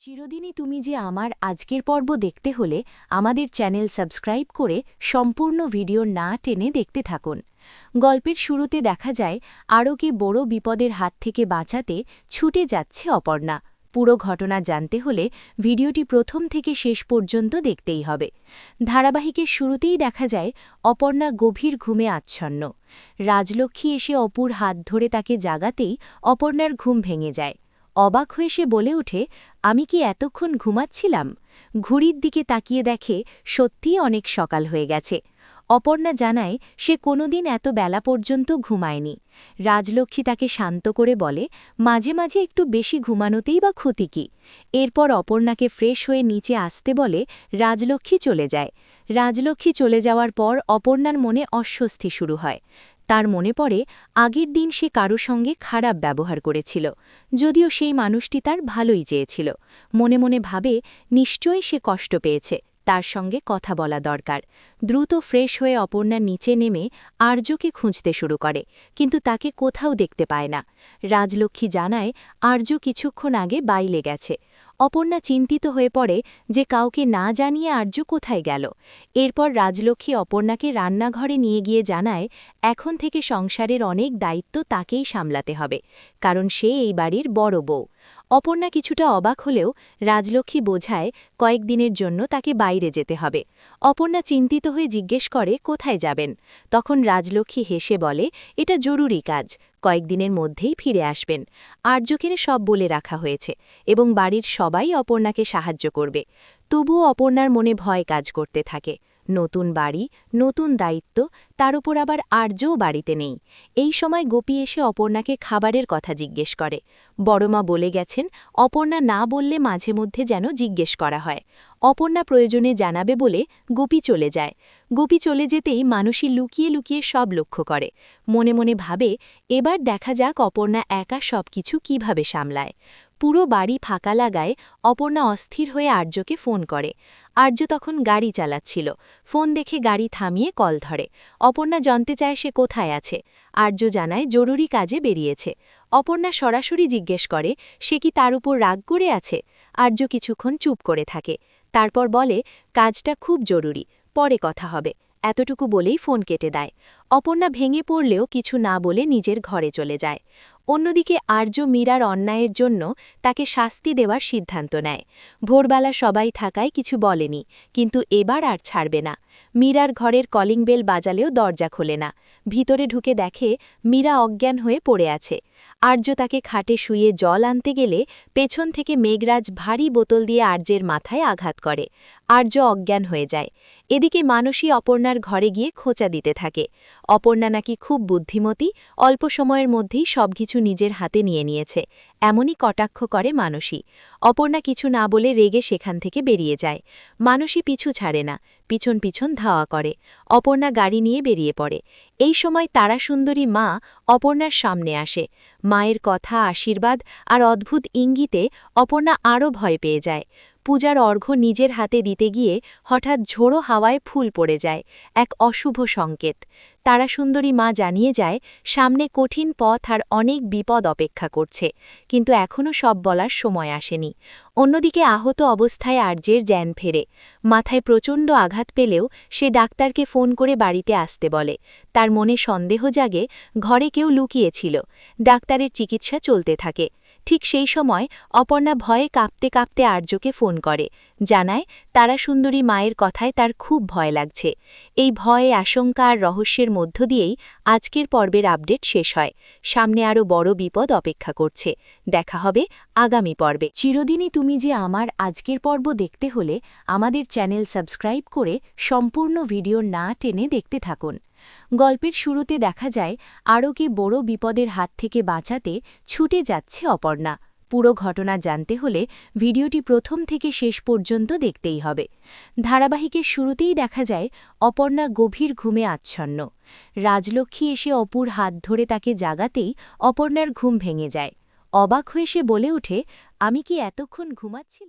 চিরদিনই তুমি যে আমার আজকের পর্ব দেখতে হলে আমাদের চ্যানেল সাবস্ক্রাইব করে সম্পূর্ণ ভিডিও না টেনে দেখতে থাকুন। গল্পের শুরুতে দেখা যায় আরোকে বড় বিপদের হাত থেকে বাঁচাতে ছুটে যাচ্ছে অপর্ণা। পুরো ঘটনা জানতে হলে ভিডিওটি প্রথম থেকে শেষ পর্যন্ত দেখতেই হবে। ধারাবাহিকের শুরুতেই দেখা যায় অপর্ণা গভীর ঘুমে আচ্ছন্ন। রাজলক্ষ্মী এসে অপুর হাত ধরে তাকে জাগাতেই অপর্ণার ঘুম ভেঙে যায়। অবাক হয়ে সে বলে ওঠে, আমি কি এতক্ষণ ঘুমাচ্ছিলাম? ঘড়ির দিকে তাকিয়ে দেখে সত্যিই অনেক সকাল হয়ে গেছে। অপর্ণা জানায় সে কোনোদিন এত বেলা পর্যন্ত ঘুমায়নি। রাজলক্ষ্মী তাকে শান্ত করে বলে, মাঝে মাঝে একটু বেশি ঘুমানোতেই বা ক্ষতি কি। এরপর অপর্ণাকে ফ্রেশ হয়ে নিচে আসতে বলে রাজলক্ষ্মী চলে যায়। রাজলক্ষ্মী চলে যাওয়ার পর অপর্ণার মনে অস্বস্তি শুরু হয়। তার মনে পড়ে আগের দিন সে কারো সঙ্গে খারাপ ব্যবহার করেছিল, যদিও সেই মানুষটি তার ভালোই চেয়েছিল। মনে মনে ভাবে নিশ্চয়ই সে কষ্ট পেয়েছে, তার সঙ্গে কথা বলা দরকার। দ্রুত ফ্রেশ হয়ে অপর্ণা নিচে নেমে আর্যকে খুঁজতে শুরু করে, কিন্তু তাকে কোথাও দেখতে পায় না। রাজলক্ষ্মী জানায় আর্য কিছুক্ষণ আগে বাইরে গেছে। অপর্ণা চিন্তিত হয়ে পড়ে যে কাউকে না জানিয়ে আর্য কোথায় গেল। এরপর রাজলক্ষ্মী অপর্ণাকে রান্নাঘরে নিয়ে গিয়ে জানায় এখন থেকে সংসারের অনেক দায়িত্ব তাকেই সামলাতে হবে, কারণ সে এই বাড়ির বড় বউ। অপর্ণা কিছুটা অবাক হলেও রাজলক্ষ্মী বোঝায় কয়েকদিনের জন্য তাকে বাইরে যেতে হবে। অপর্ণা চিন্তিত হয়ে জিজ্ঞেস করে কোথায় যাবেন। তখন রাজলক্ষ্মী হেসে বলে এটা জরুরি কাজ, কয়েকদিনের মধ্যেই ফিরে আসবেন। আর্যকে সব বলে রাখা হয়েছে এবং বাড়ির সবাই অপর্ণাকে সাহায্য করবে। তবুও অপর্ণার মনে ভয় কাজ করতে থাকে। নতুন বাড়ি, নতুন দায়িত্ব, তার উপর আবার আর্যও বাড়িতে নেই। এই সময় গোপী এসে অপর্ণাকে খাবারের কথা জিজ্ঞেস করে। বড়মা বলে গেছেন অপর্ণা না বললে মাঝে মধ্যে যেন জিজ্ঞেস করা হয়। অপর্ণা প্রয়োজনে জানাবে বলে গোপী চলে যায়। গোপী চলে যেতেই মানুষই লুকিয়ে লুকিয়ে সব লক্ষ্য করে। মনে মনে ভাবে এবার দেখা যাক অপর্ণা একা সবকিছু কিভাবে সামলায়। পুরো বাড়ি ফাঁকা লাগায় অপর্ণা অস্থির হয়ে আর্যকে ফোন করে। আর্য তখন গাড়ি চালাচ্ছিল। ফোন দেখে গাড়ি থামিয়ে কল ধরে। অপর্ণা জানতে চায় সে কোথায় আছে। আর্য জানায় জরুরি কাজে বেরিয়েছে। অপর্ণা সরাসরি জিজ্ঞেস করে সে কি তার উপর রাগ করে আছে। আর্য কিছুক্ষণ চুপ করে থাকে, তারপর বলে কাজটা খুব জরুরি, পরে কথা হবে। এতটুকু বলেই ফোন কেটে দেয়। অপর্ণা ভেঙে পড়লেও কিছু না বলে নিজের ঘরে চলে যায়। অন্যদিকে আর্য মীরার অন্যায়ের জন্য তাকে শাস্তি দেওয়ার সিদ্ধান্ত নেয়। ভোরবেলা সবাই থাকায় কিছু বলেনি, কিন্তু এবার আর ছাড়বে না। মীরার ঘরের কলিং বেল বাজালেও দরজা খোলে না। ভিতরে ঢুকে দেখে মীরা অজ্ঞান হয়ে পড়ে আছে। আর্য তাকে খাটে শুয়ে জল আনতে গেলে পেছন থেকে মেঘরাজ ভারী বোতল দিয়ে আর্যের মাথায় আঘাত করে। আর্য অজ্ঞান হয়ে যায়। এদিকে মানসী অপর্ণার ঘরে গিয়ে খোঁচা দিতে থাকে। অপর্ণা নাকি খুব বুদ্ধিমতী, অল্প সময়ের মধ্যেই সবকিছু নিজের হাতে নিয়ে নিয়েছে, এমনই কটাক্ষ করে মানসী। অপর্ণা কিছু না বলে রেগে সেখান থেকে বেরিয়ে যায়। মানসী পিছু ছাড়ে না, পিছন পিছন ধাওয়া করে। অপর্ণা গাড়ি নিয়ে বেরিয়ে পড়ে। এই সময় তারাসুন্দরী মা অপর্ণার সামনে আসে। মায়ের কথা, আশীর্বাদ আর অদ্ভুত ইঙ্গিতে অপর্ণা আরও ভয় পেয়ে যায়। পূজার অর্ঘ্য নিজের হাতে দিতে গিয়ে হঠাৎ ঝোড়ো হাওয়ায় ফুল পড়ে যায়, এক অশুভ সংকেত। তারাসুন্দরী মা জানিয়ে যায় সামনে কঠিন পথ আর অনেক বিপদ অপেক্ষা করছে, কিন্তু এখনও সব বলার সময় আসেনি। অন্যদিকে আহত অবস্থায় আর্যের জ্ঞান ফেরে। মাথায় প্রচণ্ড আঘাত পেলেও সে ডাক্তারকে ফোন করে বাড়িতে আসতে বলে। তার মনে সন্দেহ জাগে ঘরে কেউ লুকিয়েছিল। ডাক্তারের চিকিৎসা চলতে থাকে। ঠিক সেই সময় অপর্ণা ভয়ে কাঁপতে কাঁপতে আর্যকে ফোন করে, জানায় তারাসুন্দরী মায়ের কথায় তার খুব ভয় লাগছে। এই ভয়, আশঙ্কা আর রহস্যের মধ্য দিয়েই আজকের পর্বের আপডেট শেষ হয়। সামনে আরও বড় বিপদ অপেক্ষা করছে। দেখা হবে আগামী পর্বে। চিরদিনই তুমি যে আমার আজকের পর্ব দেখতে হলে আমাদের চ্যানেল সাবস্ক্রাইব করে সম্পূর্ণ ভিডিও না টেনে দেখতে থাকুন। গল্পের শুরুতে দেখা যায় আরোকে বড় বিপদের হাত থেকে বাঁচাতে ছুটে যাচ্ছে অপর্ণা। পুরো ঘটনা জানতে হলে ভিডিওটি প্রথম থেকে শেষ পর্যন্ত দেখতেই হবে। ধারাবাহিকের শুরুতেই দেখা যায় অপর্ণা গভীর ঘুমে আচ্ছন্ন। রাজলক্ষ্মী এসে অপুর হাত ধরে তাকে জাগাতেই অপর্ণার ঘুম ভেঙে যায়। অবাক হয়ে সে বলে ওঠে, আমি কি এতক্ষণ ঘুমাচ্ছিলাম?